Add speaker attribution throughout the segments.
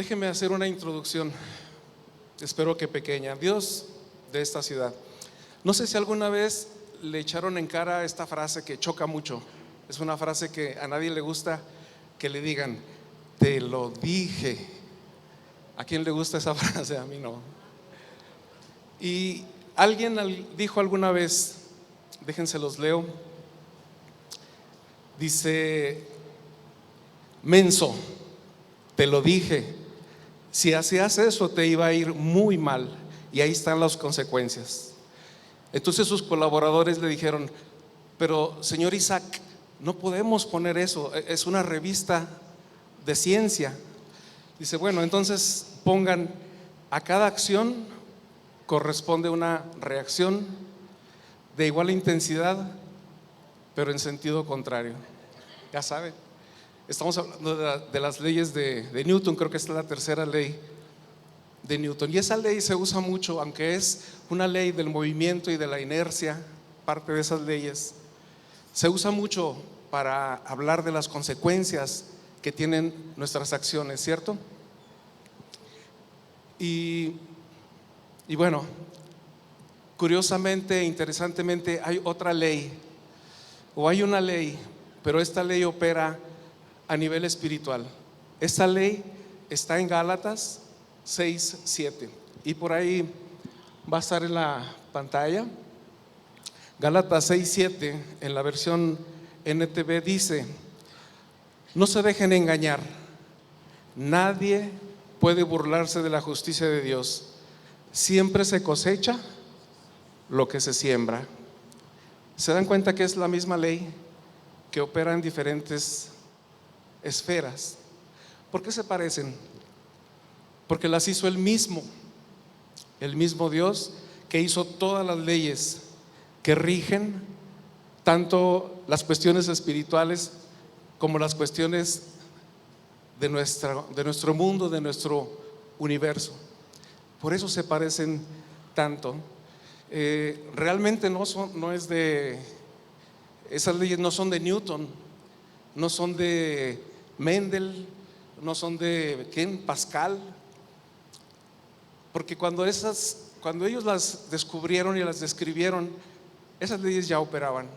Speaker 1: Déjenme hacer una introducción, espero que pequeña. Dios de esta ciudad. No sé si alguna vez le echaron en cara esta frase que choca mucho. Es una frase que a nadie le gusta que le digan, te lo dije. ¿A quién le gusta esa frase? A mí no. Y alguien dijo alguna vez, déjense los leo, dice, menso, te lo dije, si hacías eso te iba a ir muy mal, y ahí están las consecuencias. Entonces sus colaboradores le dijeron, pero señor Isaac, no podemos poner eso, es una revista de ciencia. Dice, bueno, entonces pongan, a cada acción corresponde una reacción de igual intensidad, pero en sentido contrario. Ya saben, estamos hablando de las leyes de Newton, creo que esta es la tercera ley de Newton. Y esa ley se usa mucho, aunque es una ley del movimiento y de la inercia, parte de esas leyes, se usa mucho para hablar de las consecuencias que tienen nuestras acciones, ¿cierto? Y bueno, curiosamente, interesantemente, hay otra ley, o hay una ley, pero esta ley opera a nivel espiritual. Esta ley está en Gálatas 6:7 y por ahí va a estar en la pantalla. Gálatas 6:7 en la versión NTV dice, no se dejen engañar, nadie puede burlarse de la justicia de Dios, siempre se cosecha lo que se siembra. ¿Se dan cuenta que es la misma ley que opera en diferentes esferas? ¿Por qué se parecen? Porque las hizo el mismo Dios que hizo todas las leyes que rigen tanto las cuestiones espirituales como las cuestiones de nuestro mundo, de nuestro universo. Por eso se parecen tanto. Realmente esas leyes no son de Newton, no son de Mendel, no son de Pascal, porque cuando ellos las descubrieron y las describieron, esas leyes ya operaban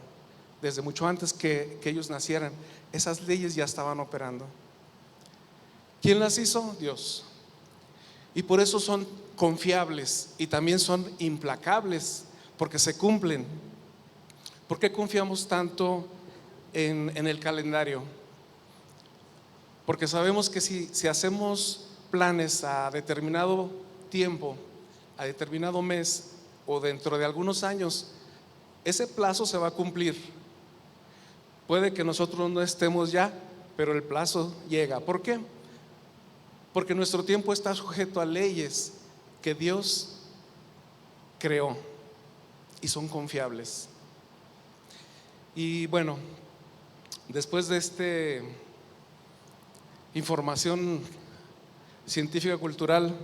Speaker 1: desde mucho antes que ellos nacieran. Esas leyes ya estaban operando. ¿Quién las hizo? Dios. Y por eso son confiables y también son implacables, porque se cumplen. ¿Por qué confiamos tanto en el calendario? Porque sabemos que si hacemos planes a determinado tiempo, a determinado mes o dentro de algunos años, ese plazo se va a cumplir. Puede que nosotros no estemos ya, pero el plazo llega. ¿Por qué? Porque nuestro tiempo está sujeto a leyes que Dios creó y son confiables. Y bueno, después de esta información científica cultural,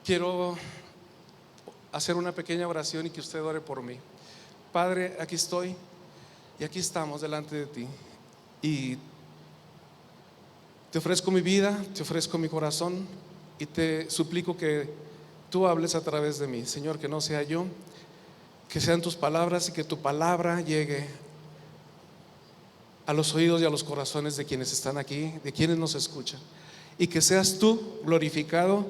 Speaker 1: quiero hacer una pequeña oración y que usted ore por mí. Padre, aquí estoy y aquí estamos delante de ti, y te ofrezco mi vida, te ofrezco mi corazón y te suplico que tú hables a través de mí, Señor, que no sea yo, que sean tus palabras y que tu palabra llegue a los oídos y a los corazones de quienes están aquí, de quienes nos escuchan, y que seas tú glorificado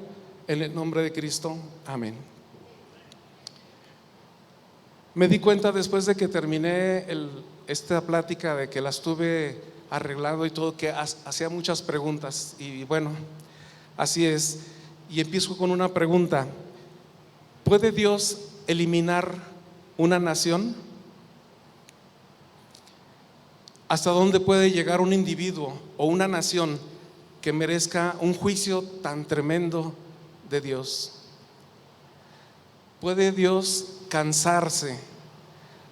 Speaker 1: en el nombre de Cristo. Amén. Me di cuenta después de que terminé esta plática, de que la estuve arreglando y todo, que hacía muchas preguntas, y bueno, así es. Y empiezo con una pregunta: ¿puede Dios eliminar una nación? ¿Hasta dónde puede llegar un individuo o una nación que merezca un juicio tan tremendo de Dios? ¿Puede Dios cansarse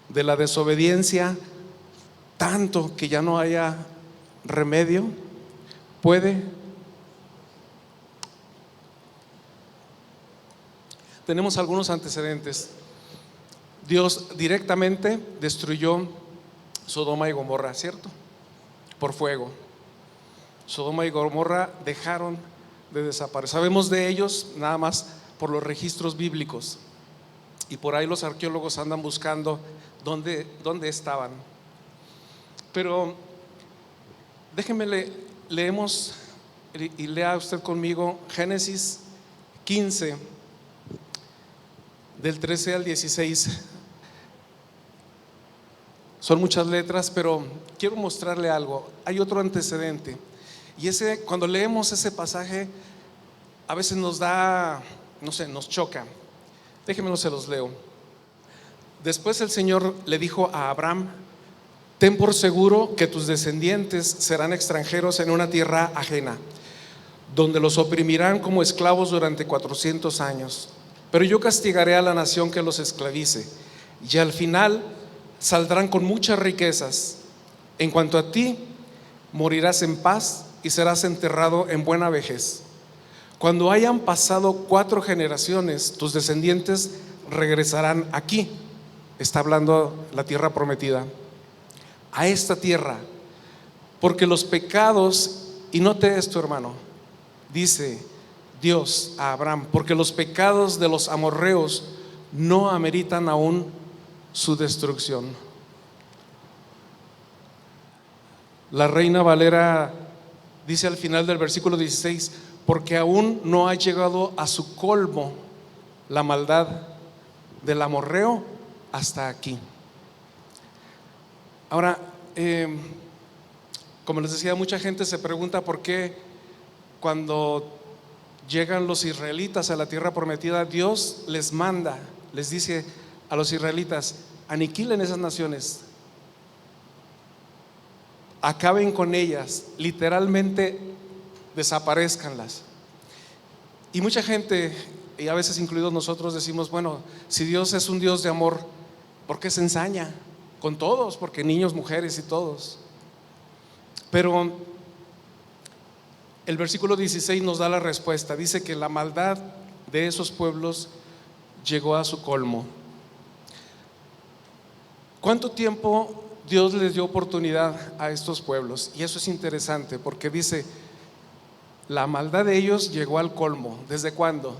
Speaker 1: de la desobediencia tanto que ya no haya remedio? ¿Puede? Tenemos algunos antecedentes. Dios directamente destruyó Sodoma y Gomorra, ¿cierto? Por fuego. Sodoma y Gomorra dejaron de desaparecer. Sabemos de ellos nada más por los registros bíblicos, y por ahí los arqueólogos andan buscando dónde estaban. Pero déjenme leemos y lea usted conmigo Génesis 15 del 13 al 16. Son muchas letras, pero quiero mostrarle algo. Hay otro antecedente, y cuando leemos ese pasaje a veces nos da, no sé, nos choca. Déjenmelo, se los leo. Después el Señor le dijo a Abraham: ten por seguro que tus descendientes serán extranjeros en una tierra ajena, donde los oprimirán como esclavos durante 400 años. Pero yo castigaré a la nación que los esclavice, y al final saldrán con muchas riquezas. En cuanto a ti, morirás en paz y serás enterrado en buena vejez. Cuando hayan pasado 4 generaciones, tus descendientes regresarán aquí. Está hablando la tierra prometida, a esta tierra, porque los pecados, y note esto, hermano, dice Dios a Abraham, porque los pecados de los amorreos no ameritan aún su destrucción. La Reina Valera dice al final del versículo 16: porque aún no ha llegado a su colmo la maldad del amorreo hasta aquí. Ahora, como les decía, mucha gente se pregunta por qué cuando llegan los israelitas a la tierra prometida, Dios les manda, les dice a los israelitas: aniquilen esas naciones, acaben con ellas, literalmente desaparezcanlas. Y mucha gente, y a veces incluidos nosotros, decimos: bueno, si Dios es un Dios de amor, ¿por qué se ensaña con todos? Porque niños, mujeres y todos. Pero el versículo 16 nos da la respuesta. Dice que la maldad de esos pueblos llegó a su colmo. ¿Cuánto tiempo Dios les dio oportunidad a estos pueblos? Y eso es interesante, porque dice: la maldad de ellos llegó al colmo. ¿Desde cuándo?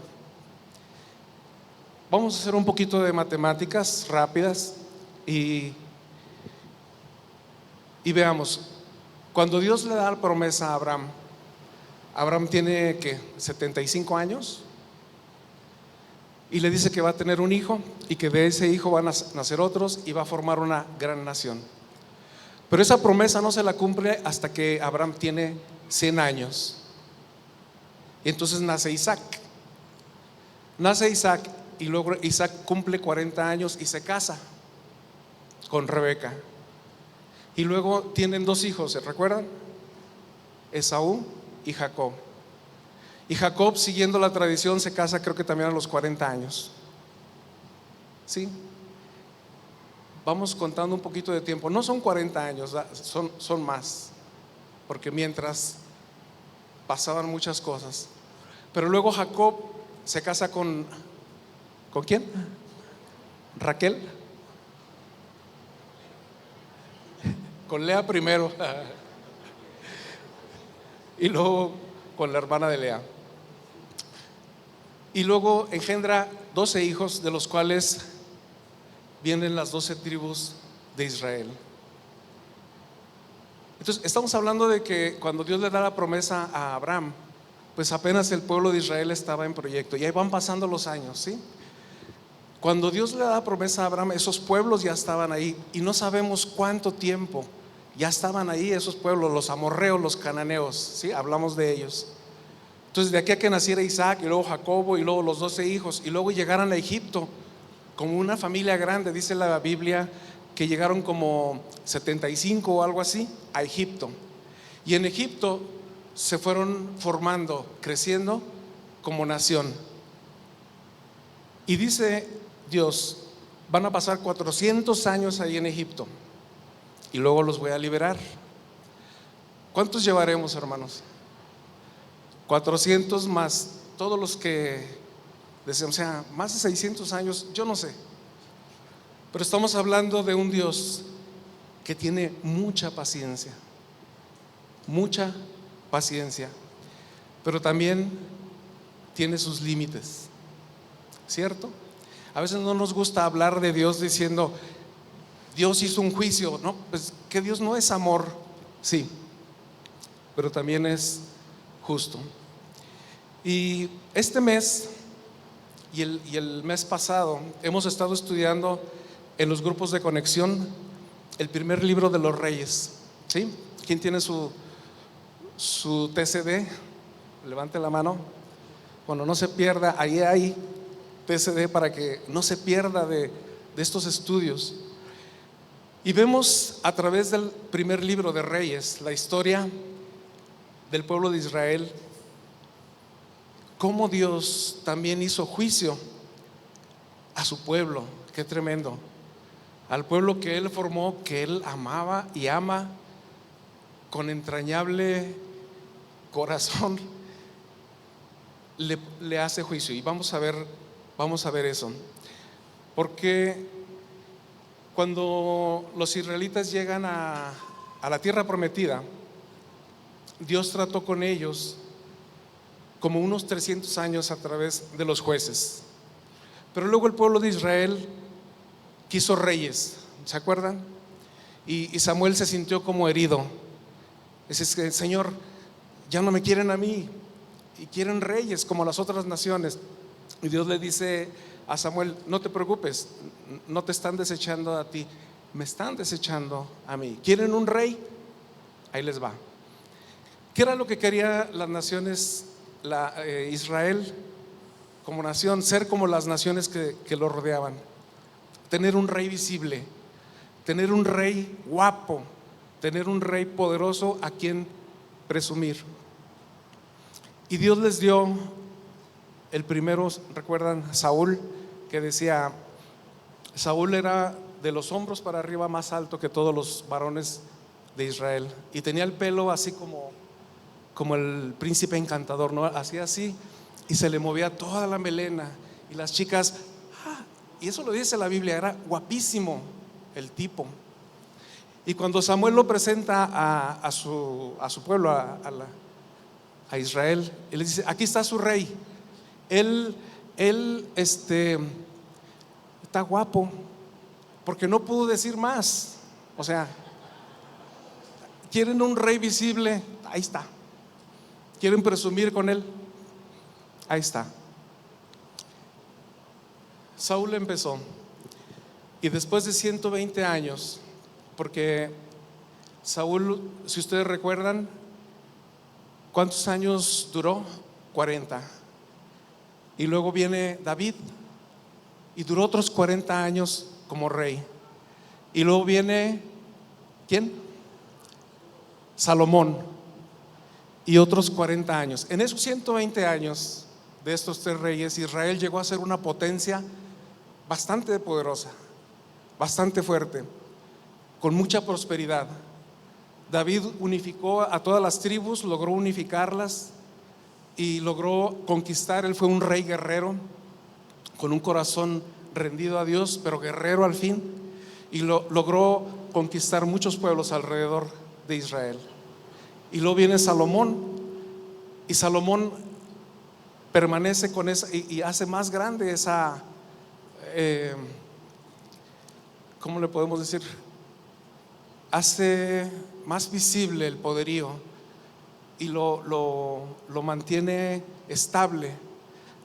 Speaker 1: Vamos a hacer un poquito de matemáticas rápidas y veamos. Cuando Dios le da la promesa a Abraham, Abraham tiene ¿qué? 75 años, y le dice que va a tener un hijo y que de ese hijo van a nacer otros y va a formar una gran nación. Pero esa promesa no se la cumple hasta que Abraham tiene 100 años. Y entonces nace Isaac. Y luego Isaac cumple 40 años y se casa con Rebeca. Y luego tienen 2 hijos, ¿se recuerdan? Esaú y Jacob. Y Jacob, siguiendo la tradición, se casa, creo que también a los 40 años. ¿Sí? Vamos contando un poquito de tiempo. No son 40 años, son más, porque mientras pasaban muchas cosas. Pero luego Jacob se casa ¿con quién? Raquel. Con Lea primero y luego con la hermana de Lea. Y luego engendra 12 hijos, de los cuales vienen las 12 tribus de Israel. Entonces estamos hablando de que cuando Dios le da la promesa a Abraham, pues apenas el pueblo de Israel estaba en proyecto, y ahí van pasando los años, ¿sí? Cuando Dios le da la promesa a Abraham, esos pueblos ya estaban ahí, y no sabemos cuánto tiempo ya estaban ahí esos pueblos, los amorreos, los cananeos, ¿sí? Hablamos de ellos. Entonces, de aquí a que naciera Isaac, y luego Jacobo, y luego los 12 hijos, y luego llegaran a Egipto como una familia grande. Dice la Biblia que llegaron como 75 o algo así a Egipto, y en Egipto se fueron formando, creciendo como nación. Y dice Dios: van a pasar 400 años ahí en Egipto y luego los voy a liberar. ¿Cuántos llevaremos, hermanos? 400 más todos los que decían, o sea, más de 600 años, yo no sé. Pero estamos hablando de un Dios que tiene mucha paciencia, mucha paciencia, pero también tiene sus límites, ¿cierto? A veces no nos gusta hablar de Dios diciendo, Dios hizo un juicio, no, pues que Dios no es amor, sí, pero también es justo. Y este mes y el mes pasado hemos estado estudiando en los grupos de conexión el primer libro de los Reyes, ¿sí? ¿Quién tiene su TCD? Levante la mano. Bueno, no se pierda, ahí hay TCD para que no se pierda de estos estudios. Y vemos a través del primer libro de Reyes la historia del pueblo de Israel, cómo Dios también hizo juicio a su pueblo. Qué tremendo. Al pueblo que Él formó, que Él amaba y ama con entrañable corazón, le hace juicio. Y vamos a ver eso. Porque cuando los israelitas llegan a la tierra prometida, Dios trató con ellos como unos 300 años a través de los jueces. Pero luego el pueblo de Israel quiso reyes, ¿se acuerdan? Y Samuel se sintió como herido. Dice, Señor, ya no me quieren a mí y quieren reyes como las otras naciones. Y Dios le dice a Samuel, no te preocupes, no te están desechando a ti, me están desechando a mí. ¿Quieren un rey? Ahí les va. ¿Qué era lo que quería las naciones, Israel como nación? Ser como las naciones que lo rodeaban, tener un rey visible, tener un rey guapo, tener un rey poderoso a quien presumir. Y Dios les dio el primero, ¿recuerdan? Saúl, que decía, Saúl era de los hombros para arriba más alto que todos los varones de Israel, y tenía el pelo así como el príncipe encantador, ¿no? Hacía así y se le movía toda la melena, y las chicas, y eso lo dice la Biblia, era guapísimo el tipo. Y cuando Samuel lo presenta a su pueblo, a Israel, él le dice, aquí está su rey. Él está guapo, porque no pudo decir más. O sea, quieren un rey visible, ahí está. Quieren presumir con él, ahí está. Saúl empezó, y después de 120 años, porque Saúl, si ustedes recuerdan, ¿cuántos años duró? 40. Y luego viene David y duró otros 40 años como rey. Y luego viene, ¿quién? Salomón, y otros 40 años. En esos 120 años de estos tres reyes, Israel llegó a ser una potencia bastante poderosa, bastante fuerte, con mucha prosperidad. David unificó a todas las tribus, logró unificarlas y logró conquistar. Él fue un rey guerrero, con un corazón rendido a Dios, pero guerrero al fin, y logró conquistar muchos pueblos alrededor de Israel. Y luego viene Salomón, y Salomón permanece con esa y hace más grande esa, ¿cómo le podemos decir? Hace más visible el poderío y lo mantiene estable,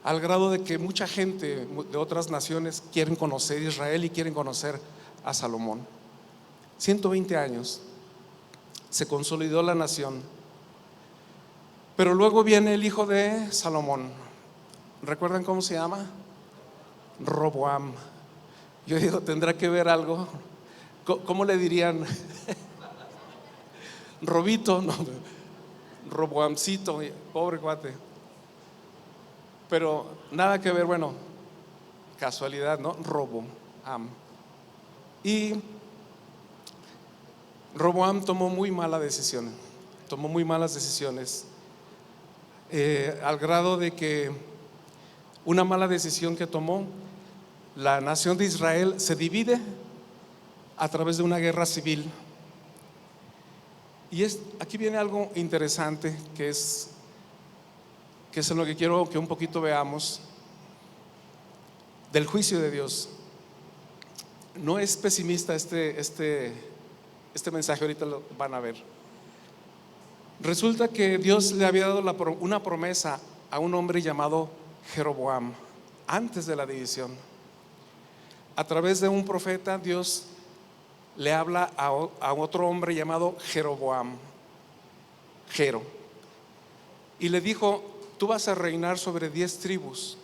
Speaker 1: al grado de que mucha gente de otras naciones quieren conocer Israel y quieren conocer a Salomón. 120 años se consolidó la nación. Pero luego viene el hijo de Salomón. ¿Recuerdan cómo se llama? Roboam. Yo digo, ¿tendrá que ver algo? ¿Cómo le dirían? Robito, no, Roboamcito, pobre cuate. Pero nada que ver, bueno, casualidad, ¿no? Roboam. Y Roboam tomó muy malas decisiones, al grado de que una mala decisión que tomó, la nación de Israel se divide a través de una guerra civil. Aquí viene algo interesante que es en lo que quiero que un poquito veamos del juicio de Dios. No es pesimista este mensaje, ahorita lo van a ver. Resulta que Dios le había dado una promesa a un hombre llamado Jeroboam antes de la división. A través de un profeta, Dios le habla a otro hombre llamado Jeroboam, y le dijo: tú vas a reinar sobre 10 tribus.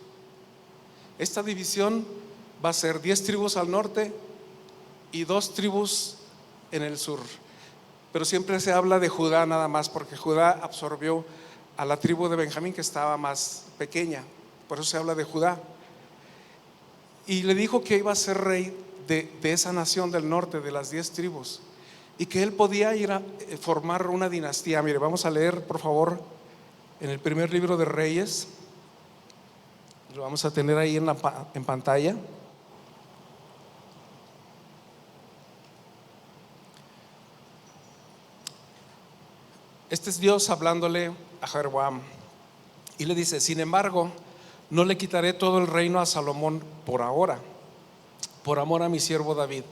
Speaker 1: Esta división va a ser 10 tribus al norte y 2 tribus en el sur. Pero siempre se habla de Judá nada más, porque Judá absorbió a la tribu de Benjamín, que estaba más pequeña. Por eso se habla de Judá. Y le dijo que iba a ser rey de esa nación del norte, de las 10 tribus, y que él podía ir a formar una dinastía. Mire, vamos a leer por favor en el primer libro de Reyes. Lo vamos a tener ahí en pantalla. Este es Dios hablándole a Jeroboam y le dice: sin embargo, no le quitaré todo el reino a Salomón por ahora, por amor a mi siervo David,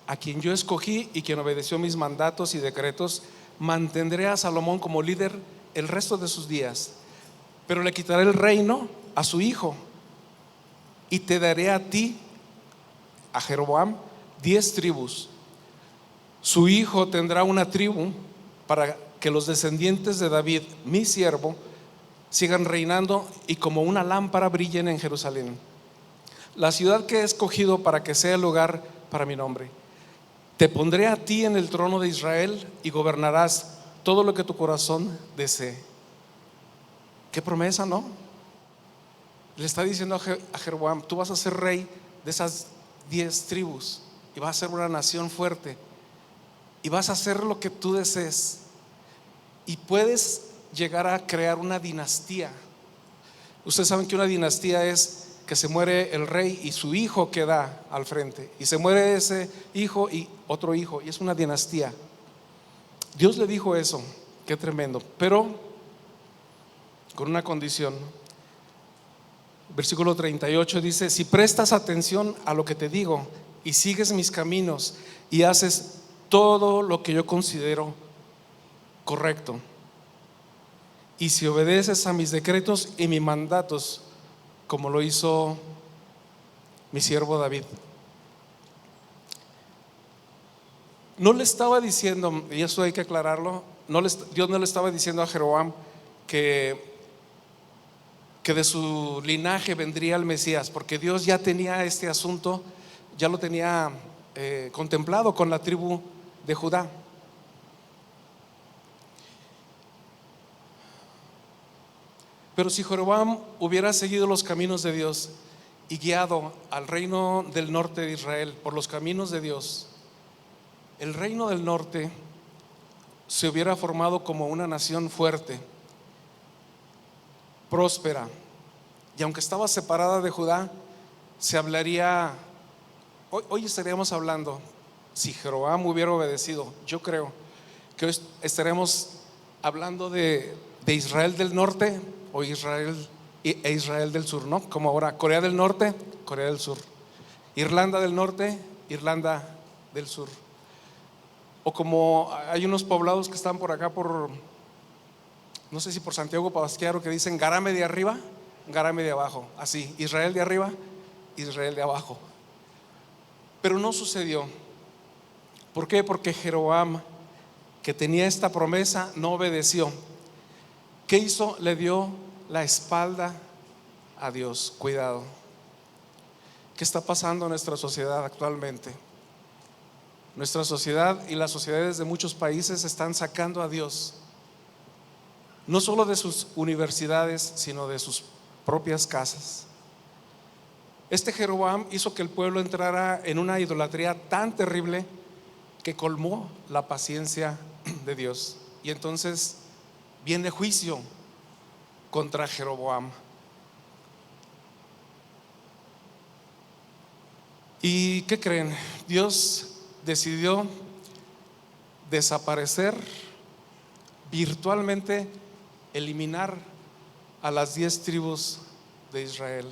Speaker 1: a quien yo escogí y quien obedeció mis mandatos y decretos. Mantendré a Salomón como líder el resto de sus días, pero le quitaré el reino a su hijo, y te daré a ti, a Jeroboam, 10 tribus. Su hijo tendrá una tribu, para que los descendientes de David, mi siervo, sigan reinando y como una lámpara brillen en Jerusalén, la ciudad que he escogido para que sea el lugar para mi nombre. Te pondré a ti en el trono de Israel y gobernarás todo lo que tu corazón desee. Qué promesa, ¿no? Le está diciendo a Jeroboam: tú vas a ser rey de esas 10 tribus y vas a ser una nación fuerte y vas a hacer lo que tú desees, y puedes llegar a crear una dinastía. Ustedes saben que una dinastía es que se muere el rey y su hijo queda al frente, y se muere ese hijo y otro hijo, y es una dinastía. Dios le dijo eso. Qué tremendo, pero con una condición. Versículo 38 dice: si prestas atención a lo que te digo y sigues mis caminos y haces todo lo que yo considero correcto, y si obedeces a mis decretos y mis mandatos, como lo hizo mi siervo David. No le estaba diciendo, y eso hay que aclararlo, Dios no le estaba diciendo a Jeroboam que de su linaje vendría el Mesías, porque Dios ya tenía este asunto, ya lo tenía contemplado con la tribu de Judá. Pero si Jeroboam hubiera seguido los caminos de Dios y guiado al reino del norte de Israel por los caminos de Dios, el reino del norte se hubiera formado como una nación fuerte, próspera, y aunque estaba separada de Judá, se hablaría, hoy estaríamos hablando, si Jeroboam hubiera obedecido, yo creo que hoy estaremos hablando de Israel del norte o Israel del sur, ¿no? Como ahora Corea del Norte, Corea del Sur, Irlanda del Norte, Irlanda del Sur. O como hay unos poblados que están por acá, no sé si por Santiago Pasquiaro, que dicen Garame de arriba, Garame de abajo. Así, Israel de arriba, Israel de abajo. Pero no sucedió. ¿Por qué? Porque Jeroboam, que tenía esta promesa, no obedeció. ¿Qué hizo? Le dio la espalda a Dios. Cuidado. ¿Qué está pasando en nuestra sociedad actualmente? Nuestra sociedad y las sociedades de muchos países están sacando a Dios, no solo de sus universidades, sino de sus propias casas. Este Jeroboam hizo que el pueblo entrara en una idolatría tan terrible que colmó la paciencia de Dios. Y entonces viene juicio contra Jeroboam. ¿Y qué creen? Dios decidió desaparecer virtualmente eliminar a las 10 tribus de Israel.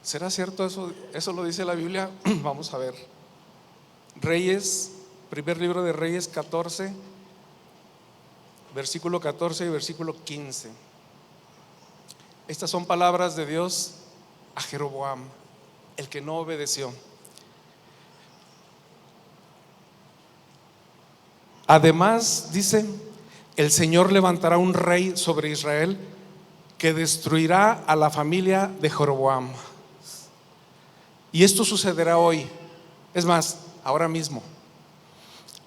Speaker 1: ¿Será cierto eso? ¿Eso lo dice la Biblia? Vamos a ver. Reyes, primer libro de Reyes 14, versículo 14 y versículo 15. Estas son palabras de Dios a Jeroboam, el que no obedeció. Además, dice, el Señor levantará un rey sobre Israel que destruirá a la familia de Jeroboam. Y esto sucederá hoy, es más, ahora mismo.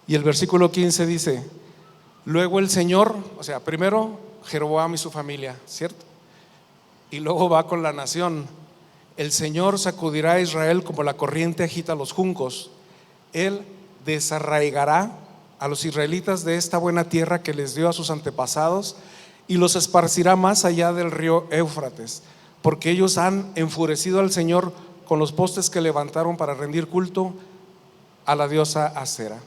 Speaker 1: Y el versículo 15 dice, luego el Señor, o sea, primero Jeroboam y su familia, ¿cierto? Y luego va con la nación. El Señor sacudirá a Israel como la corriente agita los juncos. Él desarraigará a los israelitas de esta buena tierra que les dio a sus antepasados y los esparcirá más allá del río Éufrates, porque ellos han enfurecido al Señor con los postes que levantaron para rendir culto a la diosa Acera.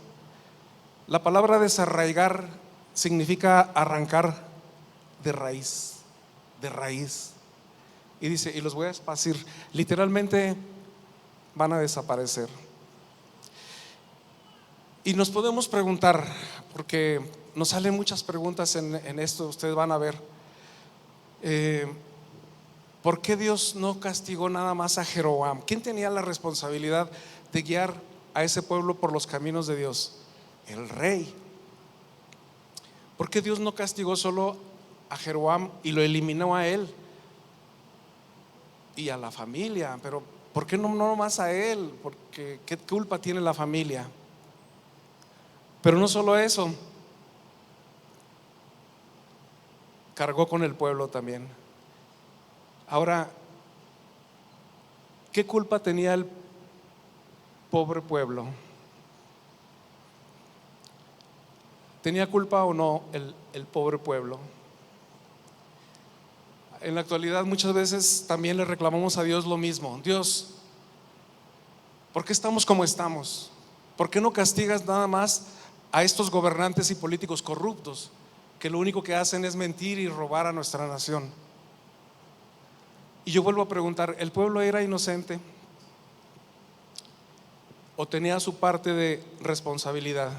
Speaker 1: La palabra desarraigar significa arrancar de raíz, de raíz. Y dice, y los voy a esparcir, literalmente van a desaparecer. Y nos podemos preguntar, porque nos salen muchas preguntas en esto, ustedes van a ver, ¿por qué Dios no castigó nada más a Jeroboam? ¿Quién tenía la responsabilidad de guiar a ese pueblo por los caminos de Dios? El rey. ¿Por qué Dios no castigó solo a Jeroboam y lo eliminó a él y a la familia? Pero ¿por qué no más a él? Porque ¿qué culpa tiene la familia? Pero no solo eso, cargó con el pueblo también. Ahora, ¿qué culpa tenía el pobre pueblo? ¿Tenía culpa o no el pobre pueblo? En la actualidad muchas veces también le reclamamos a Dios lo mismo. Dios, ¿por qué estamos como estamos? ¿Por qué no castigas nada más a estos gobernantes y políticos corruptos que lo único que hacen es mentir y robar a nuestra nación? Y yo vuelvo a preguntar, ¿el pueblo era inocente o tenía su parte de responsabilidad?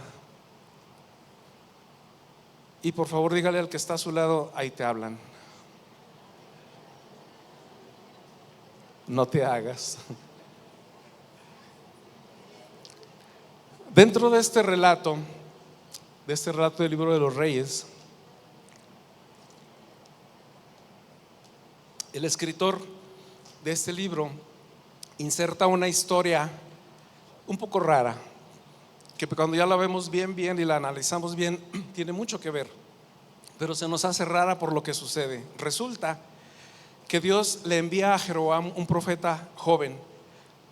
Speaker 1: Y por favor dígale al que está a su lado, ahí te hablan. No te hagas. Dentro de este relato del libro de los Reyes, el escritor de este libro inserta una historia un poco rara, que cuando ya la vemos bien y la analizamos bien, tiene mucho que ver, pero se nos hace rara por lo que sucede. Resulta que Dios le envía a Jeroboam un profeta joven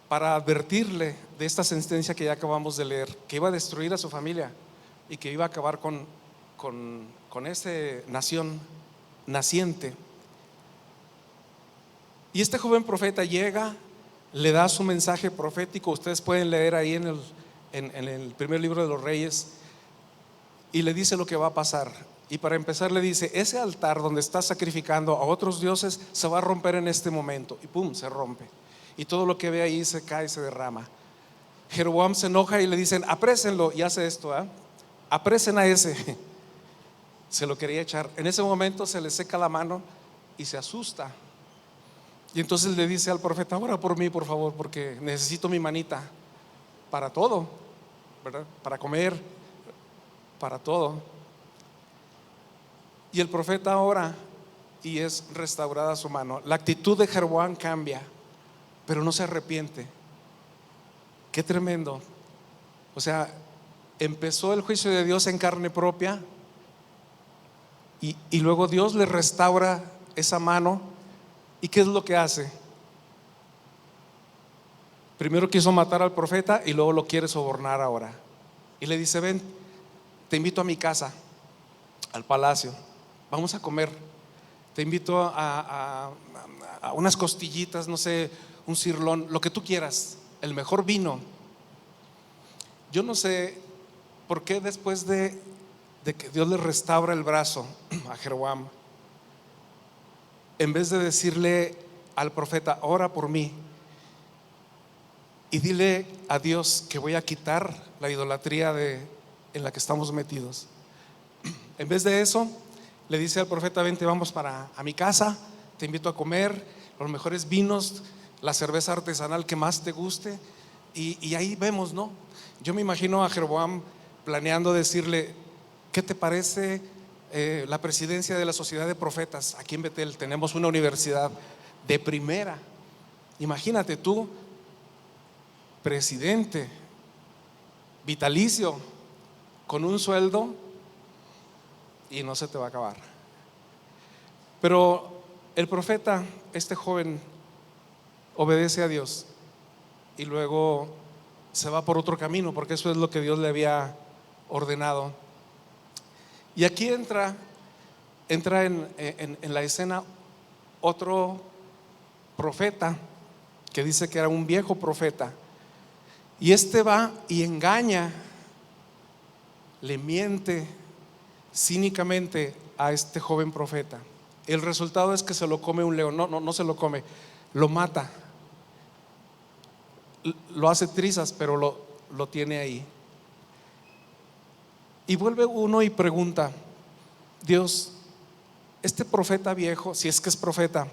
Speaker 1: para advertirle de esta sentencia que ya acabamos de leer, que iba a destruir a su familia y que iba a acabar con esa nación naciente. Y este joven profeta llega, le da su mensaje profético. Ustedes pueden leer ahí en el primer libro de los Reyes, y le dice lo que va a pasar. Y para empezar le dice, ese altar donde estás sacrificando a otros dioses se va a romper en este momento. Y pum, se rompe. Y todo lo que ve ahí se cae, se derrama. Jeroboam se enoja y le dicen, aprésenlo. Y hace esto, apresen a ese. Se lo quería echar. En ese momento se le seca la mano y se asusta. Y entonces le dice al profeta, ora por mí, por favor, porque necesito mi manita para todo, ¿verdad? Para comer, para todo. Y el profeta ora y es restaurada su mano. La actitud de Jeroboam cambia, pero no se arrepiente. Qué tremendo. O sea, empezó el juicio de Dios en carne propia y luego Dios le restaura esa mano. ¿Y qué es lo que hace? Primero quiso matar al profeta y luego lo quiere sobornar ahora. Y le dice, ven, te invito a mi casa, al palacio, vamos a comer. Te invito a unas costillitas, no sé, un cirlón, lo que tú quieras, el mejor vino. Yo no sé por qué después de de que Dios le restaura el brazo a Jeroboam, en vez de decirle al profeta, ora por mí y dile a Dios que voy a quitar la idolatría en la que estamos metidos, en vez de eso le dice al profeta, vente, vamos a mi casa, te invito a comer los mejores vinos, la cerveza artesanal que más te guste. Y ahí vemos, ¿no? Yo me imagino a Jeroboam planeando decirle, ¿qué te parece la presidencia de la sociedad de profetas? Aquí en Betel tenemos una universidad de primera. Imagínate tú, presidente vitalicio, con un sueldo, y no se te va a acabar. Pero el profeta, este joven, obedece a Dios y luego se va por otro camino, porque eso es lo que Dios le había ordenado. Y aquí entra en la escena otro profeta que dice que era un viejo profeta, y este va y engaña, le miente cínicamente a este joven profeta. El resultado es que se lo come un león. No se lo come, lo mata, lo hace trizas, pero lo tiene ahí. Y vuelve uno y pregunta, Dios, este profeta viejo, si es que es profeta,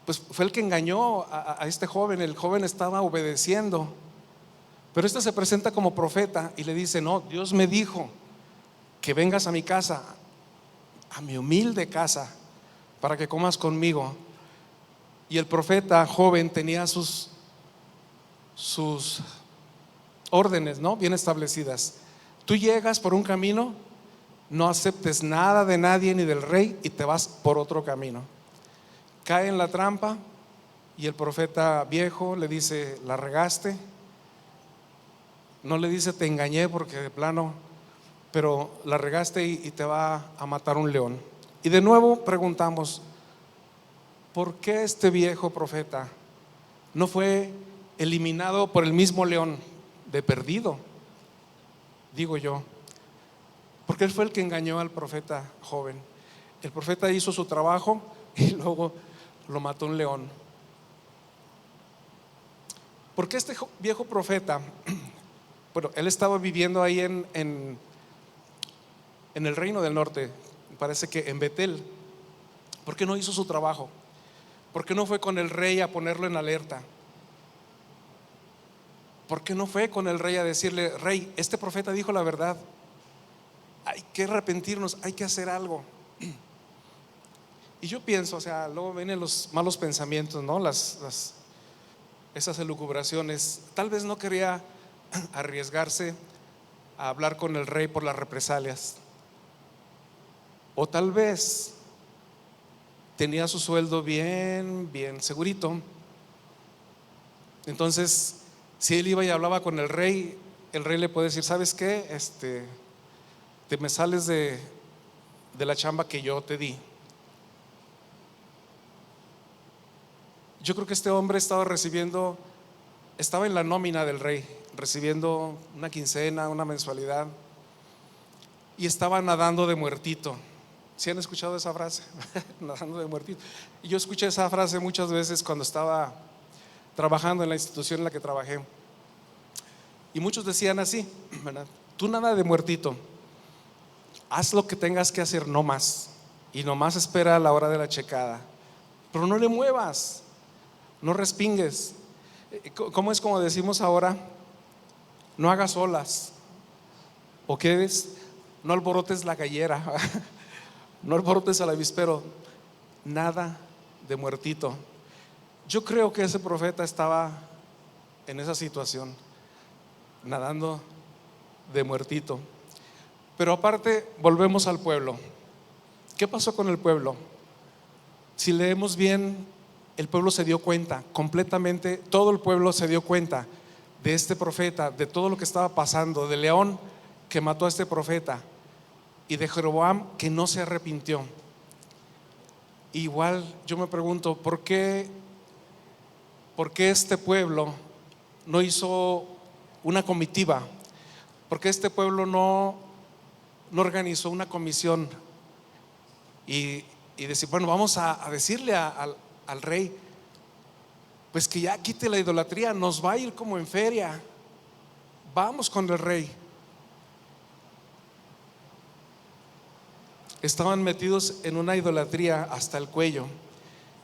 Speaker 1: pues fue el que engañó a este joven. El joven estaba obedeciendo, pero este se presenta como profeta y le dice, no, Dios me dijo que vengas a mi casa, a mi humilde casa, para que comas conmigo. Y el profeta joven tenía sus órdenes, ¿no?, bien establecidas. Tú llegas por un camino, no aceptes nada de nadie ni del rey y te vas por otro camino. Cae en la trampa y el profeta viejo le dice, la regaste. No le dice te engañé, porque de plano, pero la regaste y te va a matar un león. Y de nuevo preguntamos, ¿por qué este viejo profeta no fue eliminado por el mismo león? De perdido, digo yo, porque él fue el que engañó al profeta joven. El profeta hizo su trabajo y luego lo mató un león. Porque este viejo profeta, bueno, él estaba viviendo ahí en el reino del norte, parece que en Betel. ¿Por qué no hizo su trabajo? ¿Por qué no fue con el rey a ponerlo en alerta? ¿Por qué no fue con el rey a decirle, rey, este profeta dijo la verdad, hay que arrepentirnos, hay que hacer algo? Y yo pienso, o sea, luego vienen los malos pensamientos, ¿no? Esas elucubraciones. Tal vez no quería arriesgarse a hablar con el rey por las represalias, o tal vez tenía su sueldo bien segurito. Entonces, si él iba y hablaba con el rey le puede decir, ¿sabes qué? Te me sales de la chamba que yo te di. Yo creo que este hombre estaba en la nómina del rey, recibiendo una quincena, una mensualidad, y estaba nadando de muertito. ¿Sí han escuchado esa frase? Nadando de muertito. Y yo escuché esa frase muchas veces cuando estaba trabajando en la institución en la que trabajé. Y muchos decían así, ¿verdad? Tú nada de muertito, haz lo que tengas que hacer, no más. Y nomás espera a la hora de la checada, pero no le muevas, no respingues. ¿Cómo es como decimos ahora? No hagas olas. ¿O qué es? No alborotes la gallera. No alborotes al avispero. Nada de muertito. Yo creo que ese profeta estaba en esa situación, nadando de muertito. Pero aparte, volvemos al pueblo. ¿Qué pasó con el pueblo? Si leemos bien, el pueblo se dio cuenta completamente, todo el pueblo se dio cuenta de este profeta, de todo lo que estaba pasando, de León que mató a este profeta y de Jeroboam que no se arrepintió. Igual yo me pregunto, ¿por qué este pueblo no hizo una comitiva? ¿Por qué este pueblo no no organizó una comisión y decir, bueno, vamos a decirle al rey, pues que ya quite la idolatría, nos va a ir como en feria, vamos con el rey? Estaban metidos en una idolatría hasta el cuello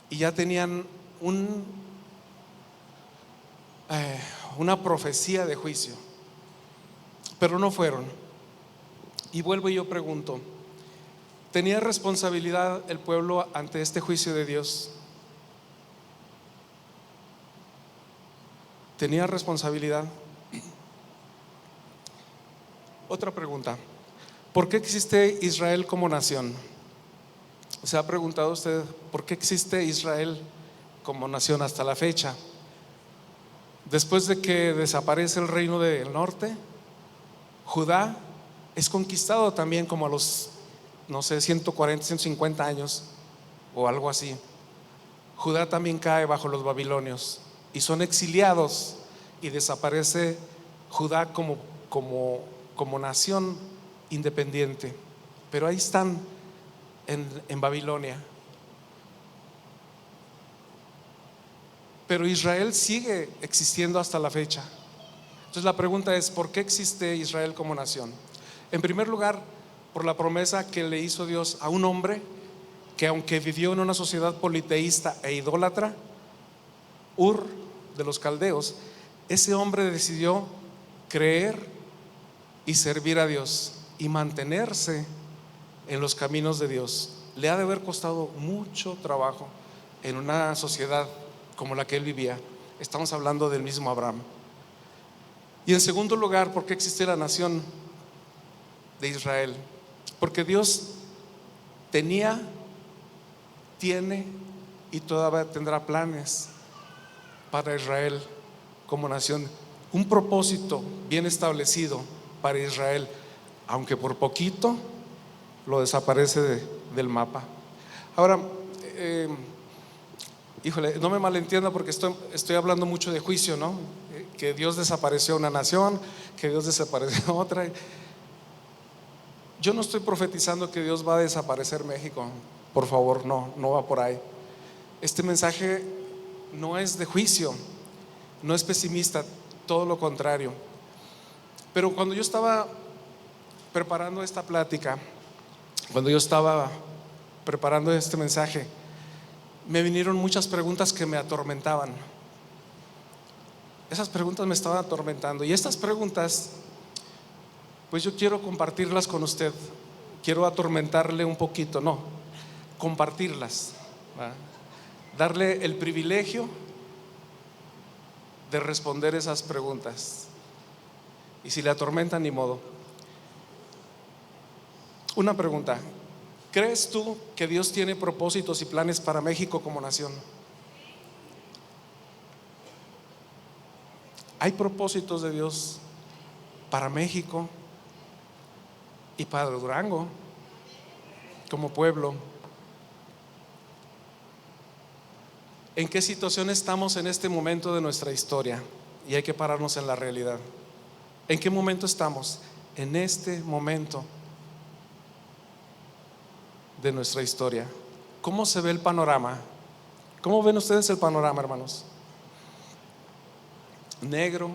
Speaker 1: y ya tenían una profecía de juicio, pero no fueron. Y vuelvo y yo pregunto, ¿tenía responsabilidad el pueblo ante este juicio de Dios? ¿Tenía responsabilidad? Otra pregunta, ¿por qué existe Israel como nación? ¿Se ha preguntado usted por qué existe Israel como nación hasta la fecha? Después de que desaparece el reino del norte, Judá es conquistado también como a los, no sé, 140, 150 años o algo así. Judá también cae bajo los babilonios y son exiliados y desaparece Judá como nación independiente. Pero ahí están en Babilonia. Pero Israel sigue existiendo hasta la fecha. Entonces la pregunta es, ¿por qué existe Israel como nación? En primer lugar, por la promesa que le hizo Dios a un hombre que, aunque vivió en una sociedad politeísta e idólatra, Ur de los caldeos, ese hombre decidió creer y servir a Dios y mantenerse en los caminos de Dios. Le ha de haber costado mucho trabajo en una sociedad como la que él vivía. Estamos hablando del mismo Abraham. Y en segundo lugar, ¿por qué existe la nación de Israel? Porque Dios tenía, tiene y todavía tendrá planes para Israel como nación, un propósito bien establecido para Israel, aunque por poquito lo desaparece del mapa. Ahora, híjole, no me malentienda porque estoy hablando mucho de juicio, ¿no? Que Dios desapareció una nación, que Dios desapareció otra. Yo no estoy profetizando que Dios va a desaparecer México, por favor, no va por ahí. Este mensaje no es de juicio, no es pesimista, todo lo contrario. Pero cuando yo estaba preparando esta plática, cuando yo estaba preparando este mensaje, me vinieron muchas preguntas que me atormentaban. Esas preguntas me estaban atormentando y estas preguntas, pues yo quiero compartirlas con usted. Quiero atormentarle un poquito, no, compartirlas, ¿va? Darle el privilegio de responder esas preguntas. Y si le atormentan, ni modo. Una pregunta: ¿crees tú que Dios tiene propósitos y planes para México como nación? ¿Hay propósitos de Dios para México y para Durango como pueblo? ¿En qué situación estamos en este momento de nuestra historia? Y hay que pararnos en la realidad. ¿En qué momento estamos? En este momento de nuestra historia. ¿Cómo se ve el panorama? ¿Cómo ven ustedes el panorama, hermanos? Negro,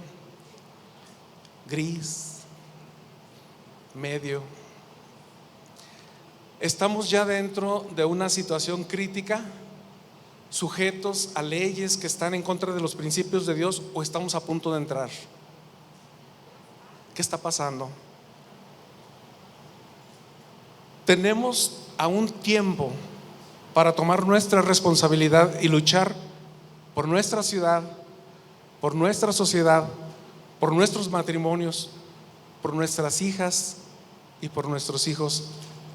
Speaker 1: gris, medio. ¿Estamos ya dentro de una situación crítica, sujetos a leyes que están en contra de los principios de Dios, o estamos a punto de entrar? ¿Qué está pasando? Tenemos aún tiempo para tomar nuestra responsabilidad y luchar por nuestra ciudad, por nuestra sociedad, por nuestros matrimonios, por nuestras hijas y por nuestros hijos.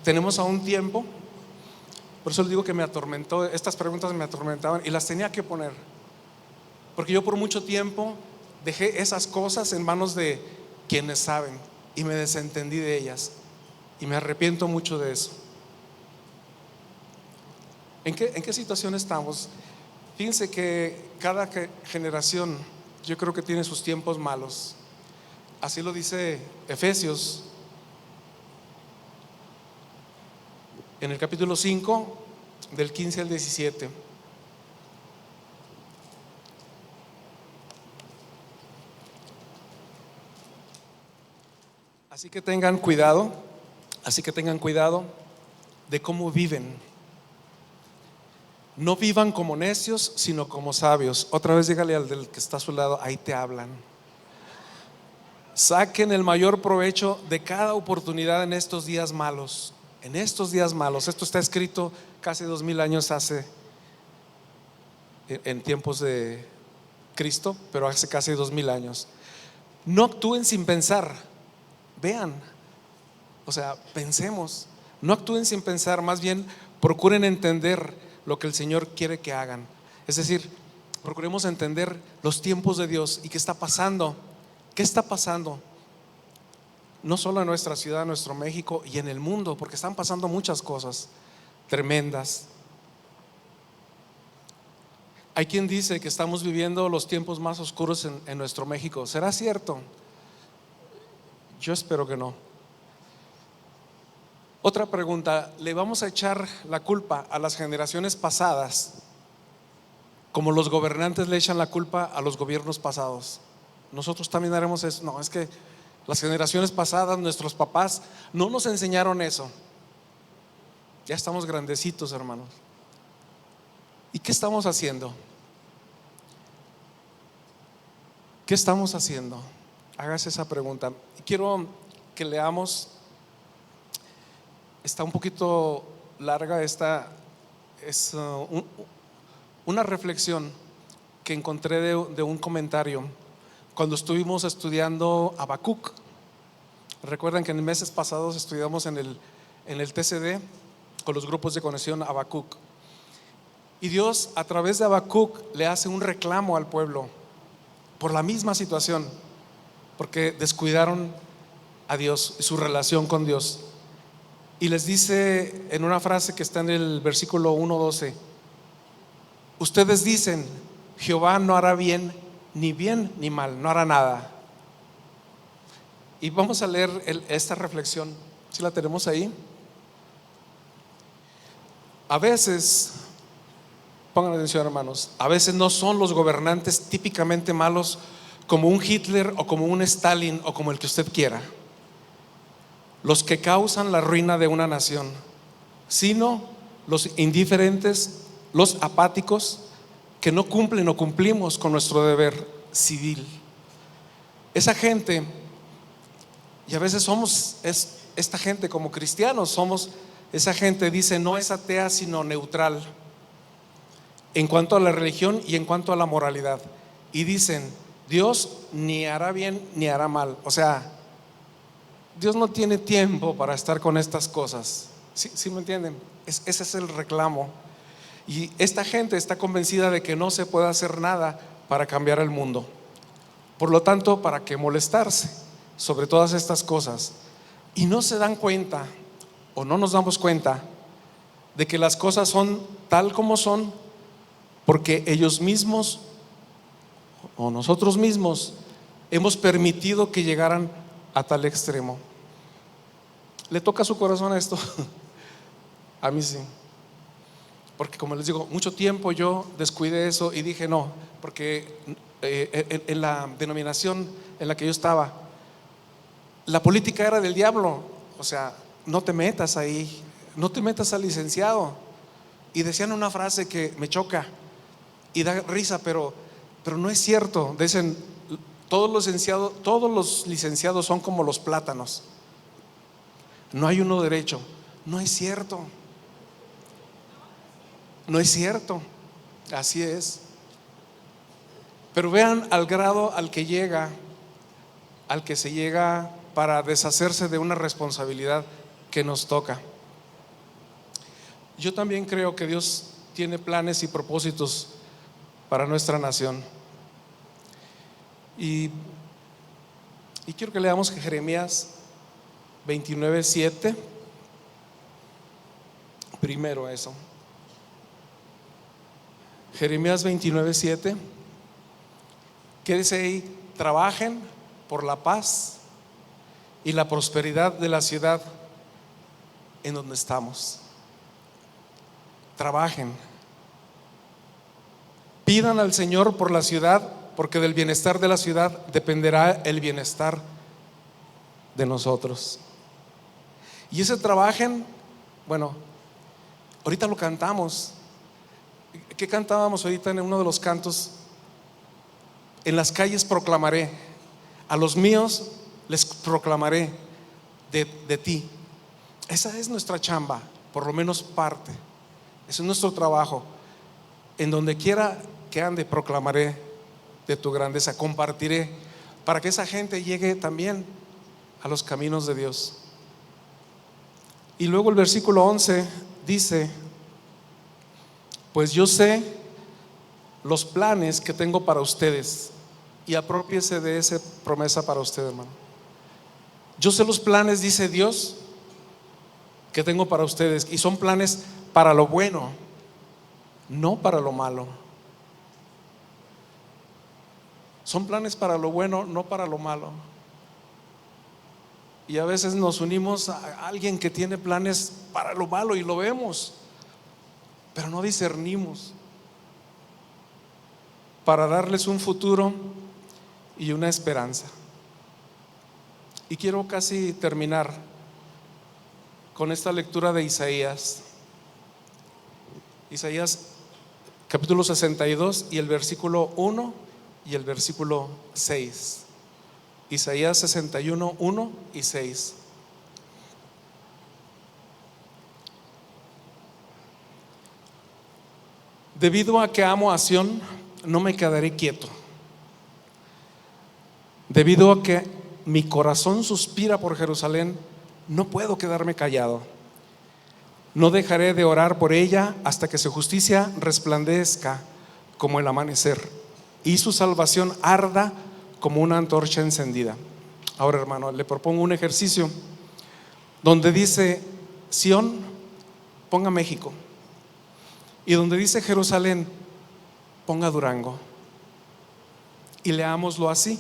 Speaker 1: Tenemos aún tiempo. Por eso les digo que me atormentó, estas preguntas me atormentaban y las tenía que poner, porque yo por mucho tiempo dejé esas cosas en manos de quienes saben y me desentendí de ellas, y me arrepiento mucho de eso. ¿En qué situación estamos? Fíjense que cada generación, yo creo que tiene sus tiempos malos. Así lo dice Efesios en el capítulo 5, del 15 al 17. Así que tengan cuidado, de cómo viven. No vivan como necios, sino como sabios. Otra vez dígale al del que está a su lado, ahí te hablan. Saquen el mayor provecho de cada oportunidad en estos días malos. En estos días malos. Esto está escrito casi 2000 años hace, en tiempos de Cristo, pero hace casi 2000 años. No actúen sin pensar. Vean, o sea, pensemos. No actúen sin pensar, más bien procuren entender lo que el Señor quiere que hagan. Es decir, procuremos entender los tiempos de Dios y qué está pasando. ¿Qué está pasando? No solo en nuestra ciudad, en nuestro México y en el mundo, porque están pasando muchas cosas tremendas. Hay quien dice que estamos viviendo los tiempos más oscuros en nuestro México. ¿Será cierto? Yo espero que no. Otra pregunta, ¿le vamos a echar la culpa a las generaciones pasadas como los gobernantes le echan la culpa a los gobiernos pasados? Nosotros también haremos eso. No, es que las generaciones pasadas, nuestros papás no nos enseñaron eso. Ya estamos grandecitos, hermanos. ¿Y qué estamos haciendo? ¿Qué estamos haciendo? Hágase esa pregunta. Y quiero que leamos. Está un poquito larga, esta es una reflexión que encontré de un comentario cuando estuvimos estudiando Habacuc. Recuerdan que en meses pasados estudiamos en el TCD con los grupos de conexión Habacuc. Y Dios a través de Habacuc le hace un reclamo al pueblo por la misma situación, porque descuidaron a Dios y su relación con Dios. Y les dice en una frase que está en el versículo 1:12: ustedes dicen, Jehová no hará bien ni mal, no hará nada. Y vamos a leer esta reflexión. ¿Sí la tenemos ahí? A veces, pongan atención, hermanos, a veces no son los gobernantes típicamente malos como un Hitler o como un Stalin o como el que usted quiera los que causan la ruina de una nación, sino los indiferentes, los apáticos que no cumplen o cumplimos con nuestro deber civil. Esa gente, y a veces somos esta gente como cristianos, somos esa gente, dice, no es atea sino neutral en cuanto a la religión y en cuanto a la moralidad, y dicen, Dios ni hará bien ni hará mal. O sea, Dios no tiene tiempo para estar con estas cosas. ¿Sí me entienden? Ese es el reclamo. Y esta gente está convencida de que no se puede hacer nada para cambiar el mundo. Por lo tanto, ¿para qué molestarse sobre todas estas cosas? Y no se dan cuenta, o no nos damos cuenta, de que las cosas son tal como son, porque ellos mismos o nosotros mismos hemos permitido que llegaran a tal extremo. ¿Le toca su corazón a esto? A mí sí. Porque como les digo, mucho tiempo yo descuidé eso y dije no, porque en la denominación en la que yo estaba, la política era del diablo. O sea, no te metas ahí, no te metas al licenciado. Y decían una frase que me choca y da risa, pero no es cierto. Dicen, todos los licenciados son como los plátanos, no hay uno derecho. No es cierto. No es cierto. Así es. Pero vean al grado al que se llega para deshacerse de una responsabilidad que nos toca. Yo también creo que Dios tiene planes y propósitos para nuestra nación. Y quiero que leamos Jeremías 29:7. Primero eso. Jeremías 29:7. ¿Qué dice ahí? Trabajen por la paz y la prosperidad de la ciudad en donde estamos. trabajen. Pidan al Señor por la ciudad, porque del bienestar de la ciudad dependerá el bienestar de nosotros. Y ese trabajen, bueno, ahorita lo cantamos. ¿Qué cantábamos ahorita en uno de los cantos? En las calles proclamaré, a los míos les proclamaré de ti. Esa es nuestra chamba, por lo menos parte. Ese es nuestro trabajo. En donde quiera que ande, proclamaré de tu grandeza, compartiré, para que esa gente llegue también a los caminos de Dios. Y luego el versículo 11 dice: pues yo sé los planes que tengo para ustedes. Y aprópiese de esa promesa para usted, hermano. Yo sé los planes, dice Dios, que tengo para ustedes, y son planes para lo bueno, no para lo malo. Son planes para lo bueno, no para lo malo. Y a veces nos unimos a alguien que tiene planes para lo malo y lo vemos, pero no discernimos para darles un futuro y una esperanza. Y quiero casi terminar con esta lectura de Isaías capítulo 62 y el versículo 1 y el versículo 6. Isaías 61, 1 y 6. Debido a que amo a Sión, no me quedaré quieto. Debido a que mi corazón suspira por Jerusalén, no puedo quedarme callado. No dejaré de orar por ella hasta que su justicia resplandezca como el amanecer y su salvación arda como una antorcha encendida. Ahora, hermano, le propongo un ejercicio donde dice Sión, ponga México, y donde dice Jerusalén, ponga Durango, y leámoslo así.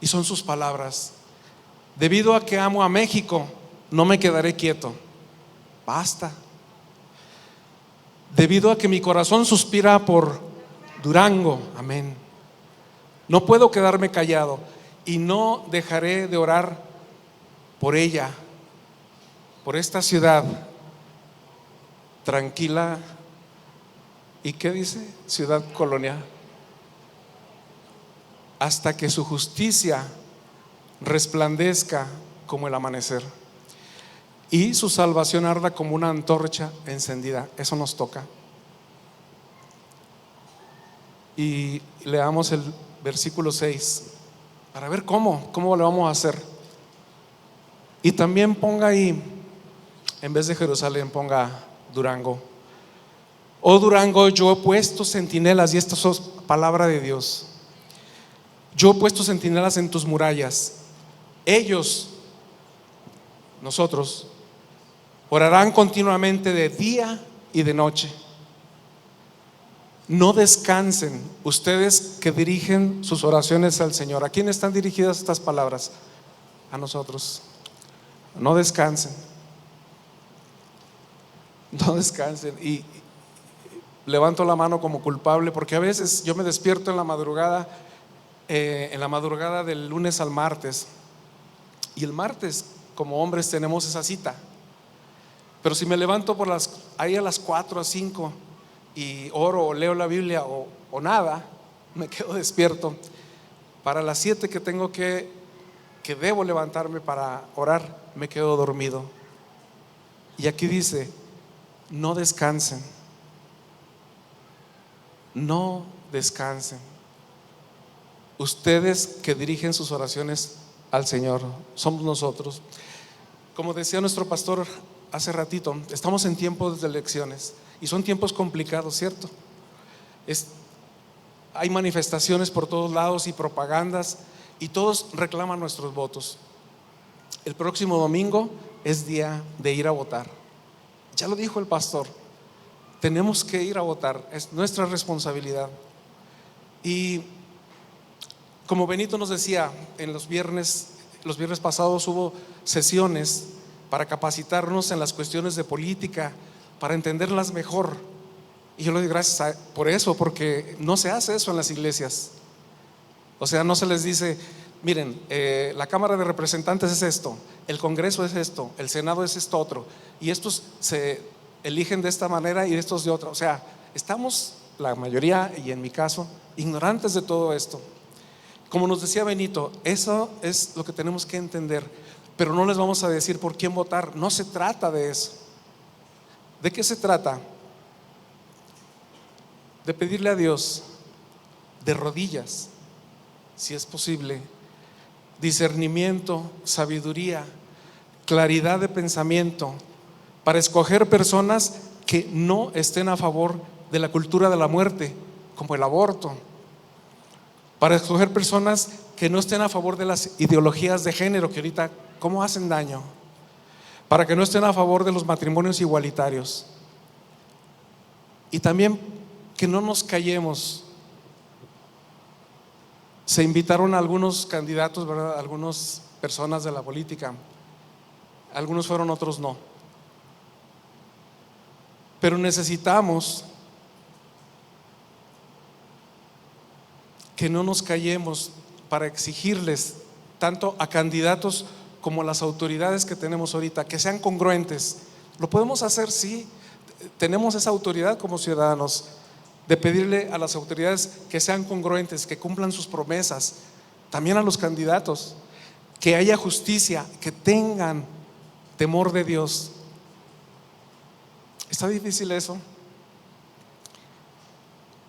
Speaker 1: Y son sus palabras: debido a que amo a México, no me quedaré quieto. Basta. Debido a que mi corazón suspira por Durango, amén, no puedo quedarme callado y no dejaré de orar por ella, por esta ciudad tranquila. ¿Y qué dice? Ciudad colonial. Hasta que su justicia resplandezca como el amanecer y su salvación arda como una antorcha encendida. Eso nos toca. Y leamos el versículo 6 para ver cómo lo vamos a hacer. Y también ponga ahí, en vez de Jerusalén, ponga Durango. Oh Durango, yo he puesto centinelas, y esta es palabra de Dios. Yo he puesto centinelas en tus murallas. Ellos, nosotros, orarán continuamente de día y de noche. No descansen, ustedes que dirigen sus oraciones al Señor. ¿A quién están dirigidas estas palabras? A nosotros. No descansen. No descansen. Y levanto la mano como culpable, porque a veces yo me despierto en la madrugada del lunes al martes, y el martes como hombres tenemos esa cita. Pero si me levanto ahí a las 4 a 5 y oro o leo la Biblia o nada, me quedo despierto. Para las 7 que tengo que debo levantarme para orar, me quedo dormido. Y aquí dice: no descansen. No descansen. Ustedes que dirigen sus oraciones al Señor, somos nosotros. Como decía nuestro pastor hace ratito, estamos en tiempos de elecciones y son tiempos complicados, ¿cierto? Hay manifestaciones por todos lados y propagandas, y todos reclaman nuestros votos. El próximo domingo es día de ir a votar. Ya lo dijo el pastor, tenemos que ir a votar, es nuestra responsabilidad. Y como Benito nos decía, en los viernes pasados hubo sesiones para capacitarnos en las cuestiones de política, para entenderlas mejor. Y yo le doy gracias por eso, porque no se hace eso en las iglesias. O sea, no se les dice: miren, la Cámara de Representantes es esto, el Congreso es esto, el Senado es esto otro, y estos se eligen de esta manera y estos de otra. O sea, estamos, la mayoría, y en mi caso, ignorantes de todo esto. Como nos decía Benito, eso es lo que tenemos que entender, pero no les vamos a decir por quién votar. No se trata de eso. ¿De qué se trata? De pedirle a Dios de rodillas, si es posible, discernimiento, sabiduría, claridad de pensamiento, para escoger personas que no estén a favor de la cultura de la muerte, como el aborto, para escoger personas que no estén a favor de las ideologías de género, que ahorita cómo hacen daño, para que no estén a favor de los matrimonios igualitarios, y también que no nos callemos. Se invitaron a algunos candidatos, ¿verdad? Algunas personas de la política, algunos fueron, otros no, pero necesitamos que no nos callemos para exigirles tanto a candidatos como a las autoridades que tenemos ahorita, que sean congruentes. Lo podemos hacer, sí, tenemos esa autoridad como ciudadanos de pedirle a las autoridades que sean congruentes, que cumplan sus promesas, también a los candidatos, que haya justicia, que tengan temor de Dios. ¿Está difícil eso?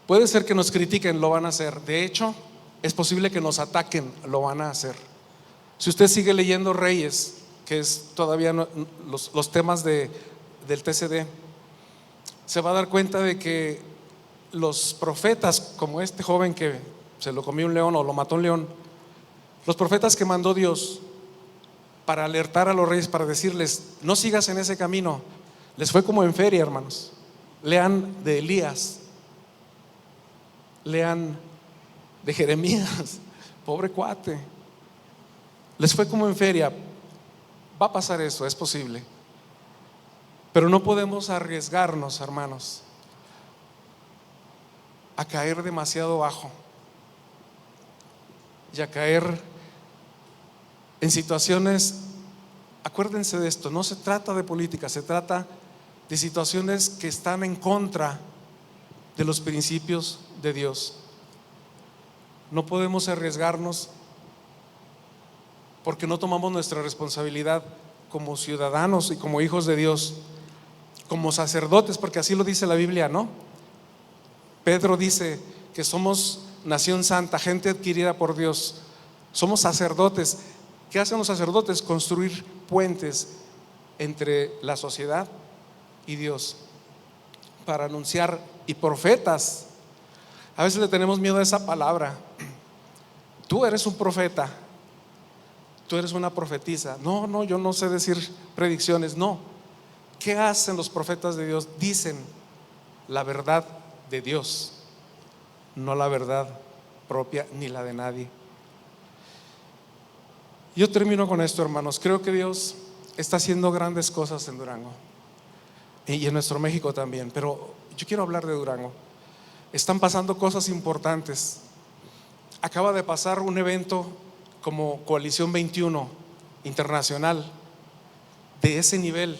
Speaker 1: Puede ser que nos critiquen, lo van a hacer. De hecho, es posible que nos ataquen, lo van a hacer. Si usted sigue leyendo Reyes, que es todavía los temas del TCD, se va a dar cuenta de que los profetas, como este joven que se lo comió un león o lo mató un león, los profetas que mandó Dios para alertar a los reyes, para decirles: no sigas en ese camino, les fue como en feria, hermanos. Lean de Elías, lean de Jeremías, pobre cuate, les fue como en feria. Va a pasar eso, es posible, pero no podemos arriesgarnos, hermanos, a caer demasiado bajo y a caer en situaciones. Acuérdense de esto, no se trata de política, se trata de situaciones que están en contra de los principios de Dios. No podemos arriesgarnos porque no tomamos nuestra responsabilidad como ciudadanos y como hijos de Dios, como sacerdotes, porque así lo dice la Biblia, ¿no? Pedro dice que somos nación santa, gente adquirida por Dios. Somos sacerdotes. ¿Qué hacen los sacerdotes? Construir puentes entre la sociedad y Dios para anunciar. Y profetas, a veces le tenemos miedo a esa palabra. Tú eres un profeta, tú eres una profetisa. No, yo no sé decir predicciones. No. ¿Qué hacen los profetas de Dios? Dicen la verdad de Dios, no la verdad propia ni la de nadie. Yo termino con esto, hermanos. Creo que Dios está haciendo grandes cosas en Durango y en nuestro México también, pero yo quiero hablar de Durango. Están pasando cosas importantes. Acaba de pasar un evento como Coalición 21 internacional de ese nivel.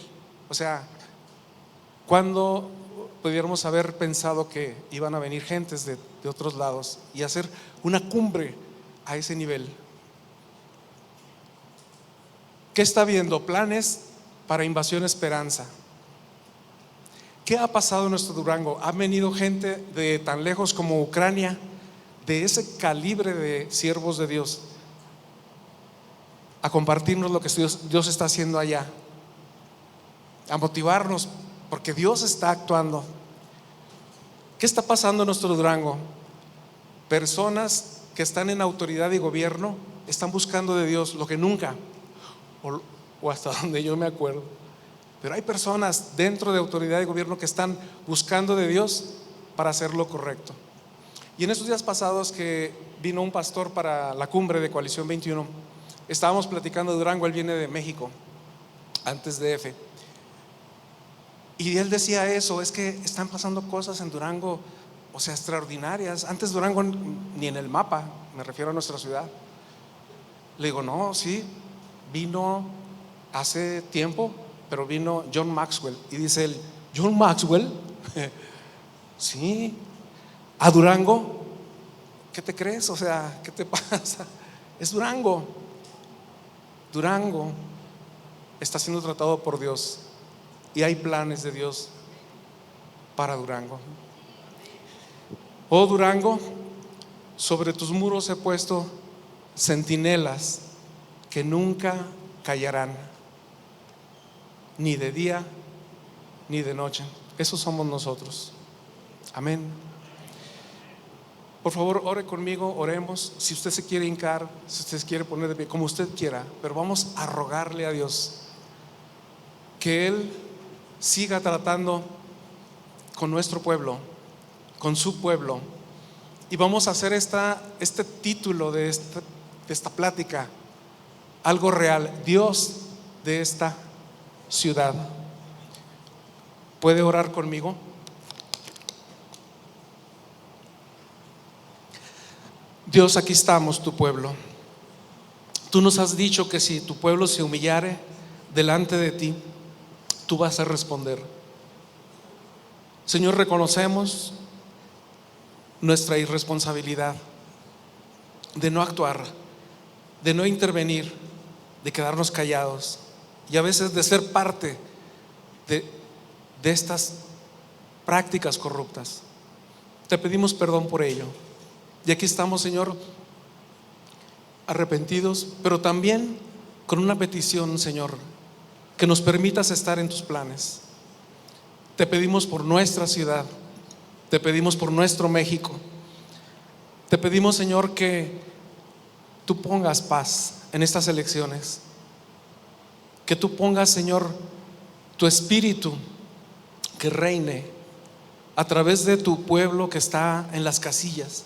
Speaker 1: O sea, cuando pudiéramos haber pensado que iban a venir gentes de otros lados y hacer una cumbre a ese nivel? ¿Qué está viendo? Planes para Invasión Esperanza. ¿Qué ha pasado en nuestro Durango? Ha venido gente de tan lejos como Ucrania, de ese calibre de siervos de Dios, a compartirnos lo que Dios está haciendo allá, a motivarnos, porque Dios está actuando. ¿Qué está pasando en nuestro Durango? Personas que están en autoridad y gobierno están buscando de Dios lo que nunca, o hasta donde yo me acuerdo. Pero hay personas dentro de autoridad y gobierno que están buscando de Dios para hacer lo correcto. Y en estos días pasados que vino un pastor para la cumbre de Coalición 21, estábamos platicando de Durango. Él viene de México, antes de DF. Y él decía eso, es que están pasando cosas en Durango, o sea, extraordinarias. Antes Durango ni en el mapa, me refiero a nuestra ciudad. Le digo, no, sí, vino hace tiempo, pero vino John Maxwell. Y dice él, ¿John Maxwell? Sí, a Durango. ¿Qué te crees? O sea, ¿qué te pasa? Es Durango. Durango está siendo tratado por Dios y hay planes de Dios para Durango. Oh Durango, sobre tus muros he puesto centinelas que nunca callarán, ni de día ni de noche. Esos somos nosotros. Amén. Por favor, ore conmigo, oremos. Si usted se quiere hincar, si usted se quiere poner de pie, como usted quiera, pero vamos a rogarle a Dios que Él siga tratando con nuestro pueblo, con su pueblo. Y vamos a hacer este título de esta plática, algo real: Dios de esta ciudad. ¿Puede orar conmigo? Dios, aquí estamos, tu pueblo. Tú nos has dicho que si tu pueblo se humillare delante de ti, tú vas a responder. Señor, reconocemos nuestra irresponsabilidad de no actuar, de no intervenir, de quedarnos callados y a veces de ser parte de estas prácticas corruptas. Te pedimos perdón por ello. Y aquí estamos, Señor, arrepentidos, pero también con una petición, Señor, que nos permitas estar en tus planes. Te pedimos por nuestra ciudad, te pedimos por nuestro México, te pedimos, Señor, que tú pongas paz en estas elecciones, que tú pongas, Señor, tu espíritu que reine a través de tu pueblo que está en las casillas,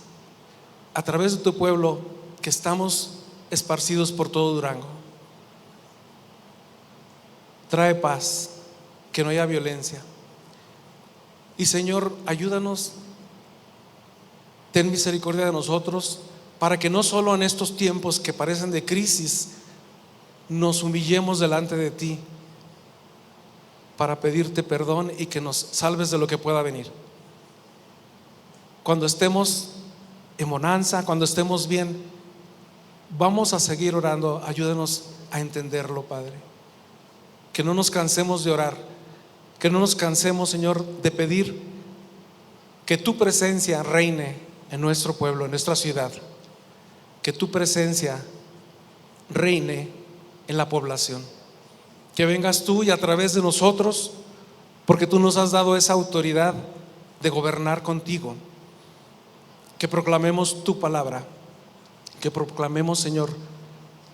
Speaker 1: a través de tu pueblo que estamos esparcidos por todo Durango. Trae paz, que no haya violencia. Y Señor, ayúdanos, ten misericordia de nosotros, para que no solo en estos tiempos que parecen de crisis nos humillemos delante de ti para pedirte perdón y que nos salves de lo que pueda venir. Cuando estemos en bonanza, cuando estemos bien, vamos a seguir orando. Ayúdanos a entenderlo, Padre. Que no nos cansemos de orar, que no nos cansemos, Señor, de pedir que tu presencia reine en nuestro pueblo, en nuestra ciudad, que tu presencia reine en la población, que vengas tú y a través de nosotros, porque tú nos has dado esa autoridad de gobernar contigo. Que proclamemos tu palabra, que proclamemos, Señor,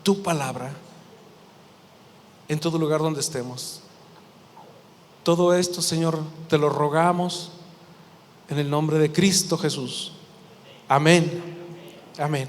Speaker 1: tu palabra en todo lugar donde estemos. Todo esto, Señor, te lo rogamos en el nombre de Cristo Jesús. Amén. Amén.